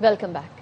Welcome back.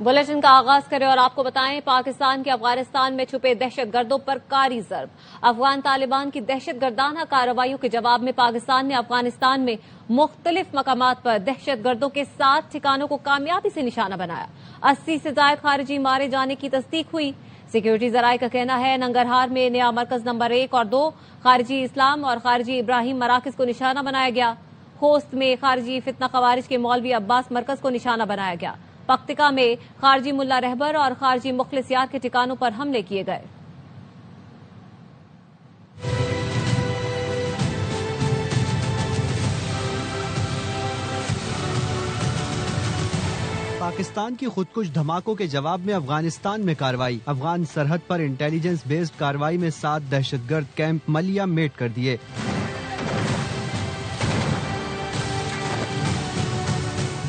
Bulletin کا آغاز کریں اور آپ کو بتائیں پاکستان کے افغانستان میں چھپے دہشت گردوں پر کاری ضرب۔ افغان طالبان کی دہشت گردانہ کارروائیوں کے جواب میں پاکستان نے افغانستان میں مختلف مقامات پر دہشت گردوں کے 7 ٹھکانوں کو کامیابی سے نشانہ بنایا۔ 80 سے زائد خارجی مارے جانے کی تصدیق ہوئی۔ سیکیورٹی ذرائع کا کہنا ہے ننگرہار میں نیا مرکز نمبر 1 اور 2 خارجی اسلام اور خارجی ابراہیم مراکز کو نشانہ بنایا گیا۔ خوست میں خارجی فتنہ خوارج کے مولوی عباس مرکز کو نشانہ بنایا گیا۔ پختکا میں خارجی ملا رہبر اور خارجی مخلصیات کے ٹھکانوں پر حملے کیے گئے۔ پاکستان کی خودکش دھماکوں کے جواب میں افغانستان میں کارروائی۔ افغان سرحد پر انٹیلیجنس بیسڈ کارروائی میں 7 دہشت گرد کیمپ ملیہ میٹ کر دیے۔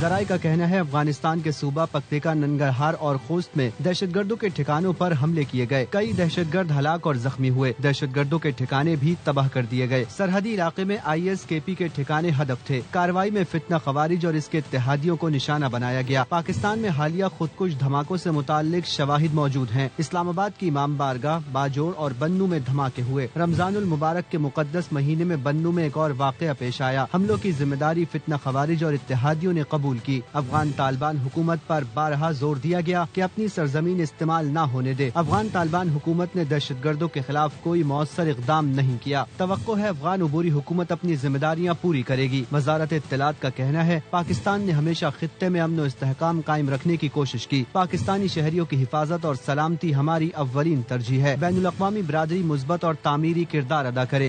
ذرائع کا کہنا ہے افغانستان کے صوبہ پختیکا، ننگرہار اور خوست میں دہشت گردوں کے ٹھکانوں پر حملے کیے گئے۔ کئی دہشت گرد ہلاک اور زخمی ہوئے۔ دہشت گردوں کے ٹھکانے بھی تباہ کر دیے گئے۔ سرحدی علاقے میں ISKP کے ٹھکانے ہدف تھے۔ کارروائی میں فتنہ خوارج اور اس کے اتحادیوں کو نشانہ بنایا گیا۔ پاکستان میں حالیہ خودکش دھماکوں سے متعلق شواہد موجود ہیں۔ اسلام آباد کی امام بارگاہ، باجوڑ اور بنوں میں دھماکے ہوئے۔ رمضان المبارک کے مقدس مہینے میں بنوں میں ایک اور واقعہ پیش آیا۔ حملوں کی ذمہ داری فتنہ خوارج اور اتحادیوں نے قبول کی۔ افغان طالبان حکومت پر بارہا زور دیا گیا کہ اپنی سرزمین استعمال نہ ہونے دے۔ افغان طالبان حکومت نے دہشت گردوں کے خلاف کوئی مؤثر اقدام نہیں کیا۔ توقع ہے افغان عبوری حکومت اپنی ذمہ داریاں پوری کرے گی۔ وزارت اطلاعات کا کہنا ہے پاکستان نے ہمیشہ خطے میں امن و استحکام قائم رکھنے کی کوشش کی۔ پاکستانی شہریوں کی حفاظت اور سلامتی ہماری اولین ترجیح ہے۔ بین الاقوامی برادری مثبت اور تعمیری کردار ادا کرے۔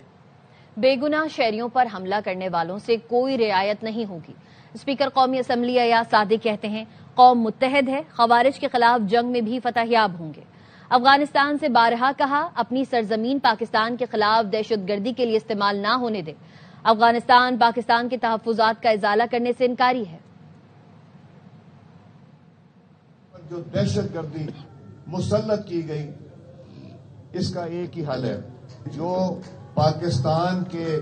بے گناہ شہریوں پر حملہ کرنے والوں سے کوئی رعایت نہیں ہوگی۔ اسپیکر قومی اسمبلی ایاز صادق کہتے ہیں قوم متحد ہے، خوارج کے خلاف جنگ میں بھی فتح یاب ہوں گے۔ افغانستان سے بارہا کہا اپنی سرزمین پاکستان کے خلاف دہشت گردی کے لیے استعمال نہ ہونے دے۔ افغانستان پاکستان کے تحفظات کا ازالہ کرنے سے انکاری ہے۔ جو دہشت گردی مسلط کی گئی اس کا ایک ہی حل ہے، جو پاکستان کے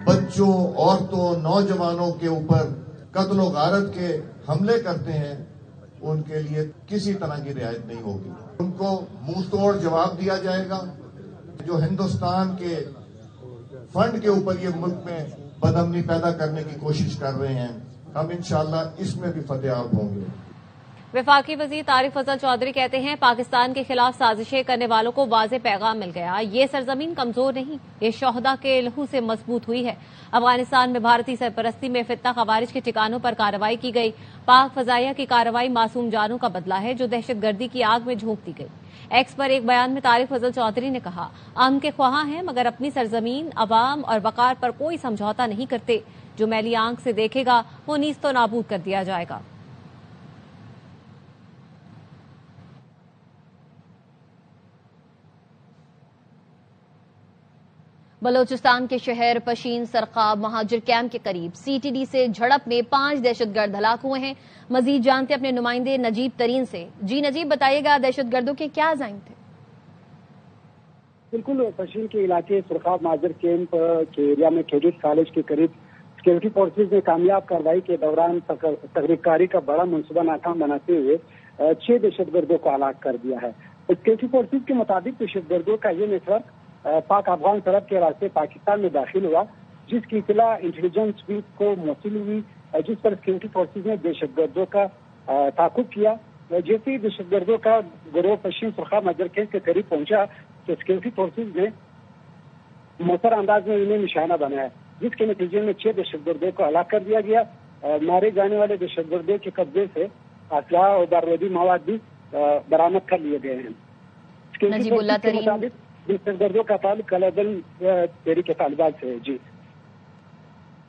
بچوں، عورتوں، نوجوانوں کے اوپر قتل و غارت کے حملے کرتے ہیں ان کے لیے کسی طرح کی رعایت نہیں ہوگی۔ ان کو منہ توڑ جواب دیا جائے گا۔ جو ہندوستان کے فنڈ کے اوپر یہ ملک میں بدامنی پیدا کرنے کی کوشش کر رہے ہیں، ہم انشاءاللہ اس میں بھی فتح یاب ہوں گے۔ وفاقی وزیر طارق فضل چودھری کہتے ہیں پاکستان کے خلاف سازشیں کرنے والوں کو واضح پیغام مل گیا، یہ سرزمین کمزور نہیں، یہ شہداء کے لہو سے مضبوط ہوئی ہے۔ افغانستان میں بھارتی سرپرستی میں فتنہ خوارج کے ٹھکانوں پر کارروائی کی گئی۔ پاک فضائیہ کی کارروائی معصوم جانوں کا بدلہ ہے جو دہشت گردی کی آگ میں جھونک دی گئی۔ ایکس پر ایک بیان میں طارق فضل چودھری نے کہا امن کے خواہاں ہیں مگر اپنی سرزمین، عوام اور وقار پر کوئی سمجھوتا نہیں کرتے۔ جو میلی آنکھ سے دیکھے گا وہ نیست و نابود کر دیا جائے گا۔ بلوچستان کے شہر پشین سرخاب مہاجر کیمپ کے قریب CTD سے جھڑپ میں 5 دہشت گرد ہلاک ہوئے ہیں۔ مزید جانتے اپنے نمائندے نجیب ترین سے۔ جی نجیب، بتائیے گا دہشت گردوں کے کیا عزائم تھے؟ بالکل، پشین کے علاقے سرخاب مہاجر کیمپ کے ایریا میں کیڈٹ کالج کے قریب سیکورٹی فورسز نے کامیاب کارروائی کے دوران تخریب کاری کا بڑا منصوبہ ناکام بناتے ہوئے 6 دہشت گردوں کو ہلاک کر دیا ہے۔ سیکورٹی فورسز کے مطابق دہشت گردوں کا یہ نیٹ ورک پاک افغان سرحد کے راستے پاکستان میں داخل ہوا، جس کی اطلاع انٹیلیجنس ویک کو موصول ہوئی، جس پر سیکورٹی فورسز نے دہشت گردوں کا تعاقب کیا۔ جیسے ہی دہشت گردوں کا گروہ پشین سرخاب مہاجر کیمپ کے قریب پہنچا تو سیکورٹی فورسز نے مؤثر انداز میں انہیں نشانہ بنایا، جس کے نتیجے میں 6 دہشت گردوں کو ہلاک کر دیا گیا۔ مارے جانے والے دہشت گردوں کے قبضے سے اسلحہ اور بارودی مواد بھی برآمد کر لیے گئے ہیں۔ نجیب اللہ ترین، دہشت گردوں کا تعلق کلادل تحریک طالبان سے ہے۔ جی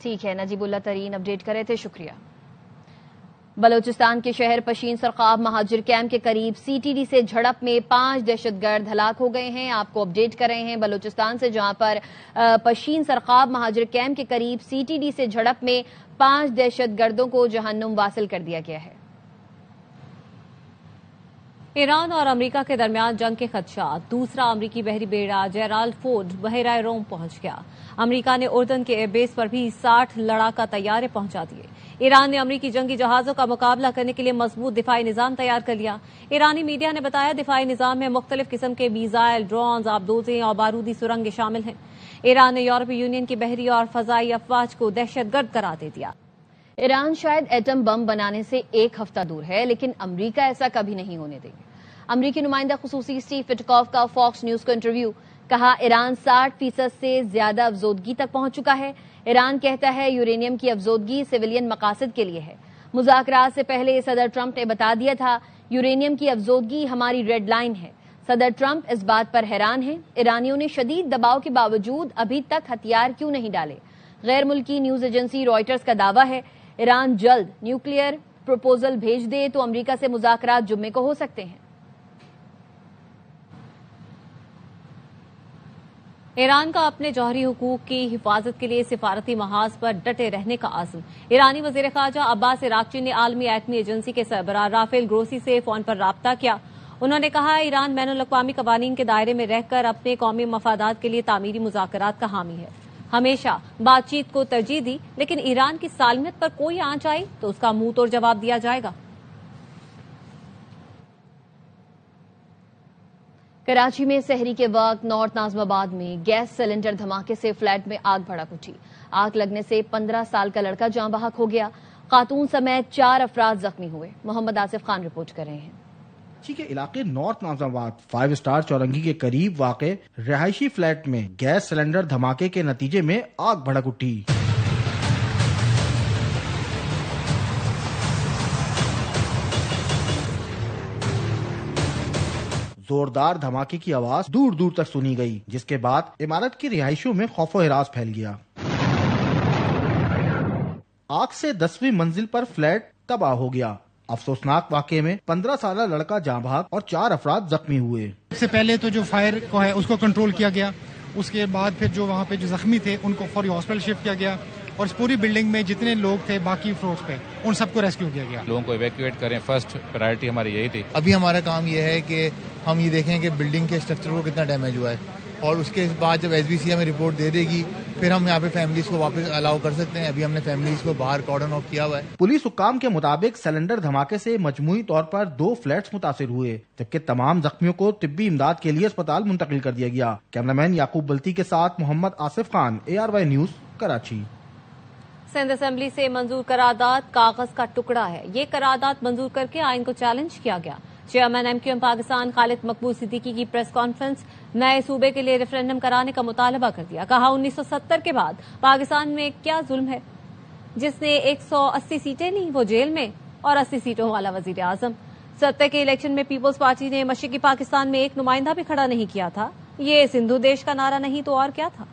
ٹھیک ہے، نجیب اللہ ترین اپڈیٹ کرے تھے، شکریہ۔ بلوچستان کے شہر پشین سرخاب مہاجر کیمپ کے قریب CTD سے جھڑپ میں 5 دہشت گرد ہلاک ہو گئے ہیں۔ آپ کو اپڈیٹ کر رہے ہیں بلوچستان سے، جہاں پر پشین سرخاب مہاجر کیمپ کے قریب CTD سے جھڑپ میں 5 دہشت گردوں کو جہنم واصل کر دیا گیا ہے۔ ایران اور امریکہ کے درمیان جنگ کے خدشات، دوسرا امریکی بحری بیڑا جیرالڈ فورڈ بحیرہ روم پہنچ گیا۔ امریکہ نے اردن کے ایئر بیس پر بھی 60 لڑاکا طیارے پہنچا دیے۔ ایران نے امریکی جنگی جہازوں کا مقابلہ کرنے کے لیے مضبوط دفاعی نظام تیار کر لیا۔ ایرانی میڈیا نے بتایا دفاعی نظام میں مختلف قسم کے میزائل، ڈرونز، آبدوزیں اور بارودی سرنگیں شامل ہیں۔ ایران نے یورپی یونین کی بحری اور فضائی افواج کو دہشت گرد قرار دے دیا۔ ایران شاید ایٹم بم بنانے سے ایک ہفتہ دور ہے، لیکن امریکہ ایسا کبھی نہیں ہونے دے گا۔ امریکی نمائندہ خصوصی اسٹیو وٹکوف کا فاکس نیوز کو انٹرویو، کہا ایران 60% سے زیادہ افزودگی تک پہنچ چکا ہے۔ ایران کہتا ہے یورینیم کی افزودگی سویلین مقاصد کے لیے ہے۔ مذاکرات سے پہلے صدر ٹرمپ نے بتا دیا تھا یورینیم کی افزودگی ہماری ریڈ لائن ہے۔ صدر ٹرمپ اس بات پر حیران ہیں ایرانیوں نے شدید دباؤ کے باوجود ابھی تک ہتھیار کیوں نہیں ڈالے۔ غیر ملکی نیوز ایجنسی رائٹرز کا دعویٰ ہے ایران جلد نیوکلیئر پروپوزل بھیج دے تو امریکہ سے مذاکرات جمعے کو ہو سکتے ہیں۔ ایران کا اپنے جوہری حقوق کی حفاظت کے لیے سفارتی محاذ پر ڈٹے رہنے کا عزم۔ ایرانی وزیر خارجہ عباس عراقچی نے عالمی ایٹمی ایجنسی کے سربراہ رافیل گروسی سے فون پر رابطہ کیا۔ انہوں نے کہا ایران بین الاقوامی قوانین کے دائرے میں رہ کر اپنے قومی مفادات کے لیے تعمیری مذاکرات کا حامی ہے۔ ہمیشہ بات چیت کو ترجیح دی، لیکن ایران کی سالمیت پر کوئی آنچ آئی تو اس کا منہ توڑ جواب دیا جائے گا۔ کراچی میں سحری کے وقت نارتھ ناظم آباد میں گیس سلنڈر دھماکے سے فلیٹ میں آگ بھڑک اٹھی۔ آگ لگنے سے 15 سال کا لڑکا جاں بحق ہو گیا۔ خاتون سمیت 4 افراد زخمی ہوئے۔ محمد آصف خان رپورٹ کر رہے ہیں۔ کراچی کے علاقے نارتھ ناظم آباد 5 اسٹار چورنگی کے قریب واقع رہائشی فلیٹ میں گیس سلنڈر دھماکے کے نتیجے میں آگ بھڑک اٹھی۔ زوردار دھماکے کی آواز دور دور تک سنی گئی، جس کے بعد عمارت کی رہائشیوں میں خوف و ہراس پھیل گیا۔ آگ سے 10ویں منزل پر فلیٹ تباہ ہو گیا۔ افسوسناک واقعے میں 15 سالہ لڑکا جاں بحق اور 4 افراد زخمی ہوئے۔ اس سے پہلے تو جو فائر کو ہے اس کو کنٹرول کیا گیا، اس کے بعد پھر جو وہاں پہ جو زخمی تھے ان کو فوری ہاسپٹل شفٹ کیا گیا، اور اس پوری بلڈنگ میں جتنے لوگ تھے باقی فلورز پہ ان سب کو ریسکیو کیا گیا۔ لوگوں کو ایویکویٹ کریں، فرسٹ پرائرٹی ہماری یہی تھی۔ ابھی ہمارا کام یہ ہے کہ ہم یہ دیکھیں کہ بلڈنگ کے اسٹرکچر کو کتنا ڈیمیج ہوا ہے، اور اس کے بعد جب SBC ہمیں رپورٹ دے دے گی پھر ہم یہاں پہ فیملیز کو واپس الاؤ کر سکتے ہیں۔ ابھی ہم نے فیملیز کو باہر کارڈن آف کیا ہوا ہے۔ پولیس حکام کے مطابق سلنڈر دھماکے سے مجموعی طور پر 2 فلیٹس متاثر ہوئے، جبکہ تمام زخمیوں کو طبی امداد کے لیے اسپتال منتقل کر دیا گیا۔ کیمرامین یعقوب بلتی کے ساتھ Muhammad Asif Khan, ARY news, Karachi. Sindh assembly سے منظور قرارداد کاغذ کا ٹکڑا ہے۔ یہ قرارداد منظور کر کے آئین کو چیلنج کیا گیا۔ چیئرمین MQM پاکستان خالد مقبول صدیقی کی پریس کانفرنس، نئے صوبے کے لیے ریفرینڈم کرانے کا مطالبہ کر دیا۔ کہا 1970 کے بعد پاکستان میں کیا ظلم ہے؟ جس نے 180 سیٹیں لی وہ جیل میں، اور 80 سیٹوں والا وزیر اعظم۔ 70 کے الیکشن میں پیپلز پارٹی نے مشرقی پاکستان میں ایک نمائندہ بھی کھڑا نہیں کیا تھا۔ یہ سندھو دیش کا نعرہ نہیں تو اور کیا تھا؟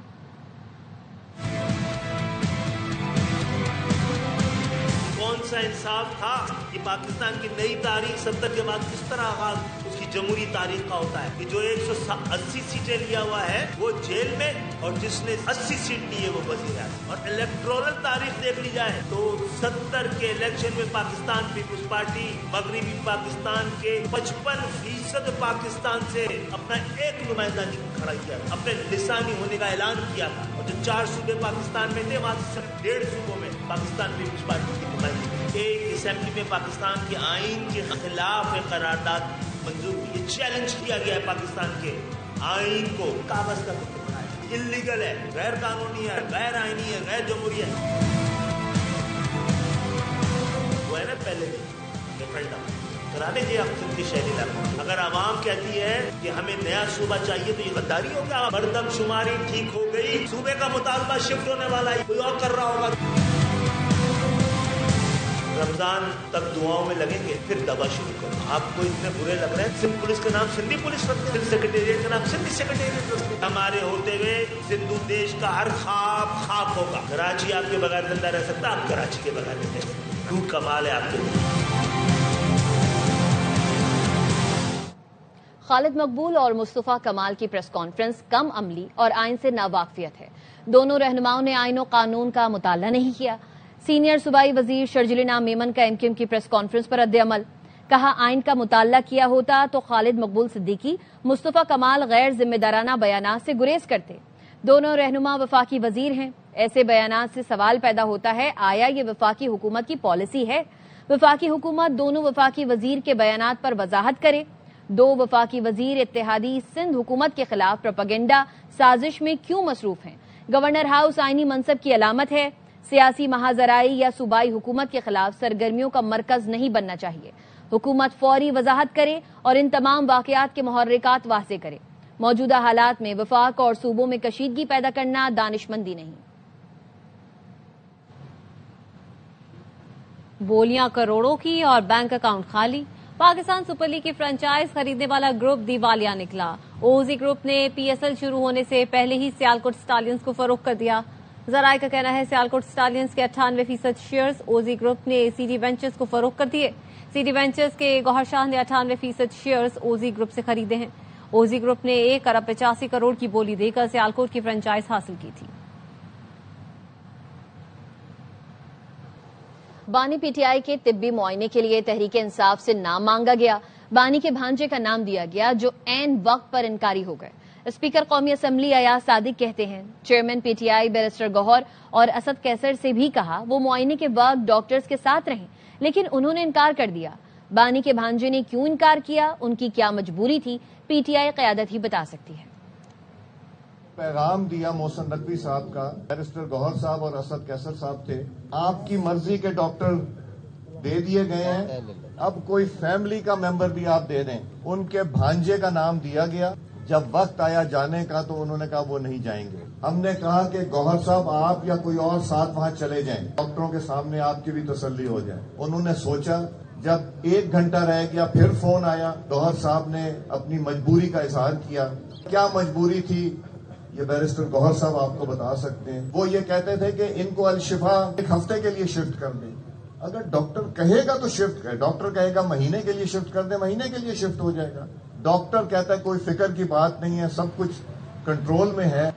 کون سا انصاف تھا کہ پاکستان کی نئی تاریخ 70 کے بعد کس طرح آغاز اس کی جمہوری تاریخ کا ہوتا ہے کہ جو 180 سیٹیں لیا ہوا ہے وہ جیل میں، اور جس نے 80 سیٹ لی ہے وہ وزیر اعظم۔ اور الیکٹورل تاریخ دیکھ لی جائے تو 70 کے الیکشن میں پاکستان پیپلز پارٹی مغربی پاکستان کے 55% پاکستان سے اپنا ایک نمائندہ نہیں کھڑا کیا، اپنے لسانی ہونے کا اعلان کیا تھا، اور جو 4 صوبے پاکستان میں تھے وہاں سے 1.5 صوبوں میں پاکستان پیپلز پارٹی کی نمائندگی۔ ایک اسمبلی میں پاکستان کے آئین کے خلاف ایک قرارداد منظور ہوئی۔ یہ چیلنج کیا گیا ہے پاکستان کے آئین کو، کاغذ کا ٹکڑا ہے، انلیگل ہے، غیر قانونی ہے، غیر آئینی ہے، غیر جمہوری ہے۔ وہ ہے نا پہلے ریفرینڈم کرا دیجیے آپ سندھ کی شہری علاقوں۔ اگر عوام کہتی ہے کہ ہمیں نیا صوبہ چاہیے تو یہ غداری ہوگا۔ مردم شماری ٹھیک ہو گئی، صوبے کا مطالبہ شفٹ ہونے والا ہے، کوئی اور کر رہا ہوگا۔ رمضان تک دعاؤں میں لگیں گے، پھر دبا شروع کرو۔ آپ کو اتنے برے لگ رہے ہیں سندھ پولیس کا نام سندھی پولیس رکھتے ہیں، سیکریٹریٹ کا نام سندھی سیکریٹریٹ رکھتے ہیں۔ ہمارے ہوتے ہوئے سندھو دیش کا ہر خواب خاک ہوگا۔ کراچی آپ کے بغیر زندہ رہ سکتا، آپ کراچی کے بغیر نہیں رہ سکتے۔ ٹوٹ کمال ہے آپ کے لیے۔ خالد مقبول اور مصطفیٰ کمال کی پریس کانفرنس کم عملی اور آئین سے ناواقفیت ہے۔ دونوں رہنماؤں نے آئین و قانون کا مطالعہ نہیں کیا۔ سینئر صوبائی وزیر شرجیل انعام میمن کا MQM کی پریس کانفرنس پر رد عمل، کہا آئین کا مطالعہ کیا ہوتا تو خالد مقبول صدیقی مصطفیٰ کمال غیر ذمہ دارانہ بیانات سے گریز کرتے. دونوں رہنما وفاقی وزیر ہیں. ایسے بیانات سے سوال پیدا ہوتا ہے آیا یہ وفاقی حکومت کی پالیسی ہے؟ وفاقی حکومت دونوں وفاقی وزیر کے بیانات پر وضاحت کرے. دو وفاقی وزیر اتحادی سندھ حکومت کے خلاف پروپیگنڈا سازش میں کیوں مصروف ہیں؟ گورنر ہاؤس آئینی منصب کی علامت ہے. سیاسی مہاجرائی یا صوبائی حکومت کے خلاف سرگرمیوں کا مرکز نہیں بننا چاہیے. حکومت فوری وضاحت کرے اور ان تمام واقعات کے محرکات واضح کرے. موجودہ حالات میں وفاق اور صوبوں میں کشیدگی پیدا کرنا دانشمندی نہیں. بولیاں کروڑوں کی اور بینک اکاؤنٹ خالی. پاکستان سپر لیگ کی فرنچائز خریدنے والا گروپ دیوالیہ نکلا. اوزی گروپ نے پی ایس ایل شروع ہونے سے پہلے ہی سیالکوٹ اسٹالینز کو فروخت کر دیا. ذرائع کا کہنا ہے سیالکوٹ اسٹالینز کے 98% شیئرز اوزی گروپ نے سی ڈی وینچرز کو فروخت کر دیے. سی ڈی وینچرز کے گوہر شاہ نے 98% شیئرز اوزی گروپ سے خریدے ہیں. اوزی گروپ نے 1 ارب 85 کروڑ کی بولی دے کر سیالکوٹ کی فرنچائز حاصل کی تھی. بانی پی ٹی آئی کے طبی معائنے کے لیے تحریک انصاف سے نام مانگا گیا. بانی کے بھانجے کا نام دیا گیا جو عین وقت پر انکاری ہو گئے. اسپیکر قومی اسمبلی ایاز صادق کہتے ہیں chairman P T I barrister Gohar اور اسد کیسر سے بھی کہا وہ معائنے کے وقت ڈاکٹرز کے ساتھ رہیں لیکن انہوں نے انکار کر دیا. بانی کے بھانجے نے کیوں انکار کیا، ان کی کیا مجبوری تھی، پی ٹی آئی قیادت ہی بتا سکتی ہے. پیغام دیا محسن نقوی صاحب کا، بیرسٹر گوہر صاحب اور اسد کیسر صاحب تھے. آپ کی مرضی کے ڈاکٹر دے دیے گئے ہیں، اب کوئی فیملی کا ممبر بھی آپ دے دیں. ان کے بھانجے کا نام دیا گیا، جب وقت آیا جانے کا تو انہوں نے کہا وہ نہیں جائیں گے. ہم نے کہا کہ گوہر صاحب آپ یا کوئی اور ساتھ وہاں چلے جائیں، ڈاکٹروں کے سامنے آپ کی بھی تسلی ہو جائے. انہوں نے سوچا، جب 1 گھنٹہ رہ گیا پھر فون آیا. گوہر صاحب نے اپنی مجبوری کا اظہار کیا. کیا مجبوری تھی یہ بیرسٹر گوہر صاحب آپ کو بتا سکتے ہیں. وہ یہ کہتے تھے کہ ان کو الشفا 1 ہفتے کے لیے شفٹ کر دیں. اگر ڈاکٹر کہے گا تو شفٹ کرے، ڈاکٹر کہے گا مہینے کے لیے شفٹ کر دیں، مہینے کے لیے شفٹ ہو جائے گا. ڈاکٹر کہتا ہے کوئی فکر کی بات نہیں ہے، سب کچھ کنٹرول میں ہے.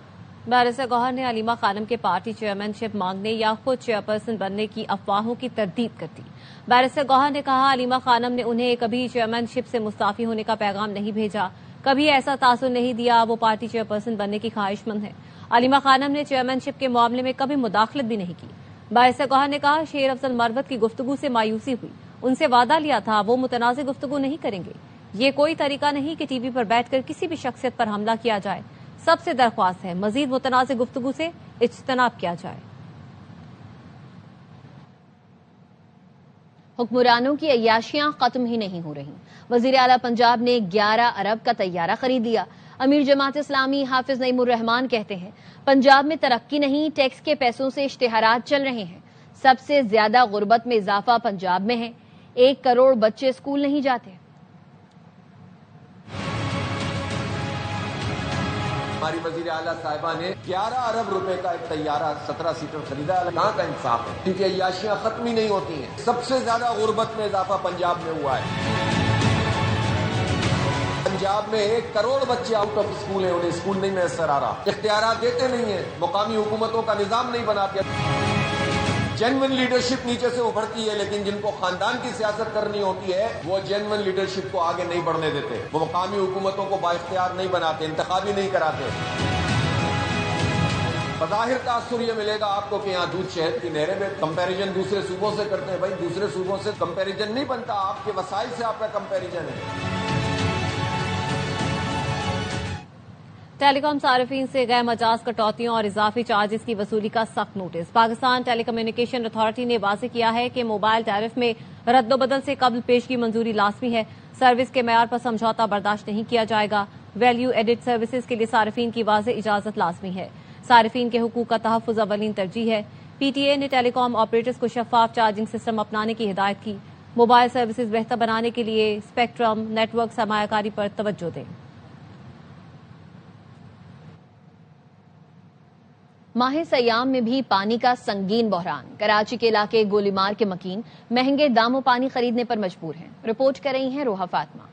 بیرسٹر گوہر نے علیمہ خانم کے پارٹی چیئرمین شپ مانگنے یا خود چیئرپرسن بننے کی افواہوں کی تردید کر دی. بیرسٹر گوہر نے کہا علیمہ خانم نے انہیں کبھی چیئرمین شپ سے مستعفی ہونے کا پیغام نہیں بھیجا، کبھی ایسا تاثر نہیں دیا وہ پارٹی چیئرپرسن بننے کی خواہش مند ہے. علیمہ خانم نے چیئرمین شپ کے معاملے میں کبھی مداخلت بھی نہیں کی. بیرسٹر گوہر نے کہا شیر افضل مروت کی گفتگو سے مایوسی ہوئی، ان سے وعدہ لیا تھا وہ متنازع گفتگو نہیں کریں گے. یہ کوئی طریقہ نہیں کہ ٹی وی پر بیٹھ کر کسی بھی شخصیت پر حملہ کیا جائے. سب سے درخواست ہے مزید متنازع گفتگو سے اجتناب کیا جائے. حکمرانوں کی عیاشیاں ختم ہی نہیں ہو رہی. وزیر اعلیٰ پنجاب نے 11 ارب کا طیارہ خرید لیا. امیر جماعت اسلامی حافظ نعیم الرحمان کہتے ہیں پنجاب میں ترقی نہیں، ٹیکس کے پیسوں سے اشتہارات چل رہے ہیں. سب سے زیادہ غربت میں اضافہ پنجاب میں ہے. 1 کروڑ بچے اسکول نہیں جاتے. ہماری وزیر اعلیٰ صاحبہ نے 11 ارب روپے کا ایک طیارہ 17 سیٹر خریدا. کہاں کا انصاف ہے؟ ان کی عیاشیاں ختم ہی نہیں ہوتی ہیں. سب سے زیادہ غربت میں اضافہ پنجاب میں ہوا ہے. پنجاب میں 1 کروڑ بچے آؤٹ آف اسکول ہیں، انہیں اسکول نہیں میسر آ رہا. اختیارات دیتے نہیں ہیں، مقامی حکومتوں کا نظام نہیں بناتے. جینوئن لیڈرشپ نیچے سے ابھرتی ہے لیکن جن کو خاندان کی سیاست کرنی ہوتی ہے وہ جینوئن لیڈرشپ کو آگے نہیں بڑھنے دیتے. وہ مقامی حکومتوں کو بااختیار نہیں بناتے، انتخابی نہیں کراتے. بظاہر تاثر یہ ملے گا آپ کو کہ یہاں دودھ شہد کی نہریں میں کمپیریزن دوسرے صوبوں سے کرتے ہیں. بھائی دوسرے صوبوں سے کمپیریزن نہیں بنتا، آپ کے وسائل سے آپ کا کمپیریزن ہے. ٹیلی کام صارفین سے غیر مجاز کٹوتیوں اور اضافی چارجز کی وصولی کا سخت نوٹس. پاکستان ٹیلی کمیونیکیشن اتھارٹی نے واضح کیا ہے کہ موبائل ٹیرف میں رد و بدل سے قبل پیشگی منظوری لازمی ہے. سروس کے معیار پر سمجھوتہ برداشت نہیں کیا جائے گا. ویلیو ایڈڈ سروسز کے لیے صارفین کی واضح اجازت لازمی ہے. صارفین کے حقوق کا تحفظ اولین ترجیح ہے. پی ٹی اے نے ٹیلی کام آپریٹرز کو شفاف چارجنگ سسٹم اپنانے کی ہدایت کی. موبائل سروسز بہتر بنانے کے لیے اسپیکٹرم نیٹ ورک سرمایہ کاری پر توجہ دیں. ماہ سیام میں بھی پانی کا سنگین بحران. کراچی کے علاقے گولی مار کے مکین مہنگے داموں پانی خریدنے پر مجبور ہیں. رپورٹ کر رہی ہیں روحا فاطمہ.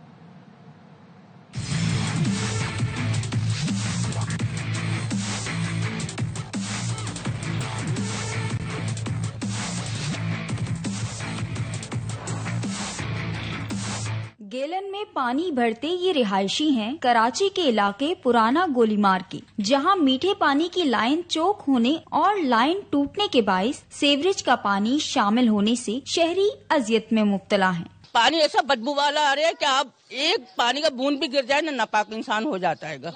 گیلن میں پانی بھرتے یہ رہائشی ہیں کراچی کے علاقے پرانا گولیمار کے، جہاں میٹھے پانی کی لائن چوک ہونے اور لائن ٹوٹنے کے باعث سیوریج کا پانی شامل ہونے سے شہری اذیت میں مبتلا ہیں۔ پانی ایسا بدبو والا آ رہا ہے کہ آپ ایک پانی کا بوند بھی گر جائے نا ناپاک انسان ہو جاتا ہے گا۔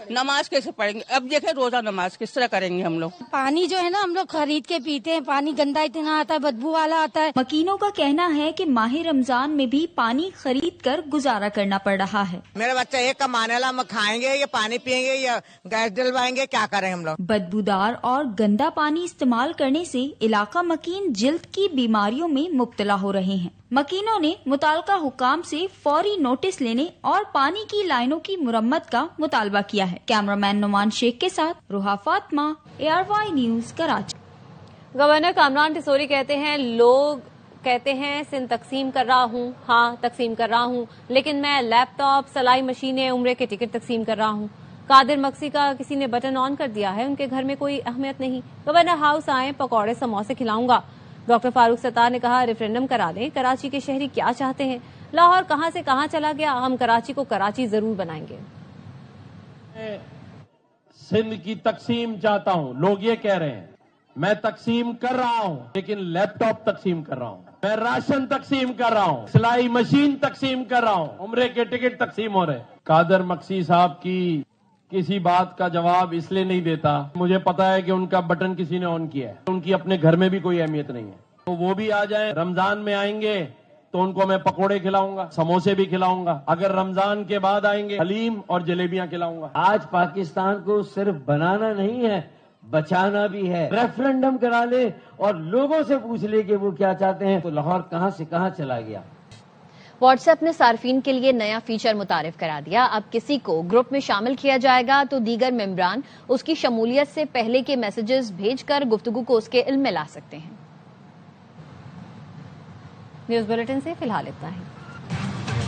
نماز کیسے پڑھیں گے؟ اب دیکھیں روزہ نماز کس طرح کریں گے ہم لوگ؟ پانی جو ہے نا ہم لوگ خرید کے پیتے ہیں، پانی گندا اتنا آتا ہے، بدبو والا آتا ہے۔ مکینوں کا کہنا ہے کہ ماہ رمضان میں بھی پانی خرید کر گزارا کرنا پڑ رہا ہے۔ میرا بچہ ایک کمانے والا، ہم کھائیں گے یا پانی پیئیں گے یا گیس ڈلوائیں گے، کیا کریں ہم لوگ؟ بدبودار اور گندا پانی استعمال کرنے سے علاقہ مکین جلد کی بیماریوں میں مبتلا ہو رہے ہیں۔ مکینوں نے متعلقہ حکام سے فوری نوٹس لینے اور پانی کی لائنوں کی مرمت کا مطالبہ کیا ہے۔ کیمرامین نعمان شیخ کے ساتھ Roha Fatima, ARY news Karachi. Governor Kamran Tessori کہتے ہیں لوگ کہتے ہیں سندھ تقسیم کر رہا ہوں، ہاں تقسیم کر رہا ہوں، لیکن میں لیپ ٹاپ، سلائی مشینیں، عمرے کے ٹکٹ تقسیم کر رہا ہوں۔ قادر مکسی کا کسی نے بٹن آن کر دیا ہے، ان کے گھر میں کوئی اہمیت نہیں۔ گورنر ہاؤس آئیں، پکوڑے سموسے کھلاؤں گا۔ ڈاکٹر فاروق ستار نے کہا ریفرینڈم کرا دیں، کراچی کے شہری کیا چاہتے ہیں؟ لاہور کہاں سے کہاں چلا گیا، ہم کراچی کو کراچی ضرور بنائیں گے۔ سندھ کی تقسیم چاہتا ہوں، لوگ یہ کہہ رہے ہیں میں تقسیم کر رہا ہوں، لیکن لیپ ٹاپ تقسیم کر رہا ہوں، میں راشن تقسیم کر رہا ہوں، سلائی مشین تقسیم کر رہا ہوں، عمرے کے ٹکٹ تقسیم ہو رہے ہیں۔ قادر مکسی صاحب کی کسی بات کا جواب اس لیے نہیں دیتا، مجھے پتا ہے کہ ان کا بٹن کسی نے آن کیا ہے، ان کی اپنے گھر میں بھی کوئی اہمیت نہیں ہے۔ تو وہ بھی آ جائیں، رمضان میں آئیں گے تو ان کو میں پکوڑے کھلاؤں گا، سموسے بھی کھلاؤں گا، اگر رمضان کے بعد آئیں گے حلیم اور جلیبیاں کھلاؤں گا۔ آج پاکستان کو صرف بنانا نہیں ہے، بچانا بھی ہے۔ ریفرنڈم کرا لے اور لوگوں سے پوچھ لے کہ وہ کیا چاہتے ہیں، تو لاہور کہاں سے کہاں چلا گیا۔ واٹس ایپ نے صارفین کے لیے نیا فیچر متعارف کرا دیا۔ اب کسی کو گروپ میں شامل کیا جائے گا تو دیگر ممبران اس کی شمولیت سے پہلے کے میسجز بھیج کر گفتگو کو اس کے علم میں لا سکتے ہیں۔ نیوز بلیٹن سے فی الحال اتنا ہی۔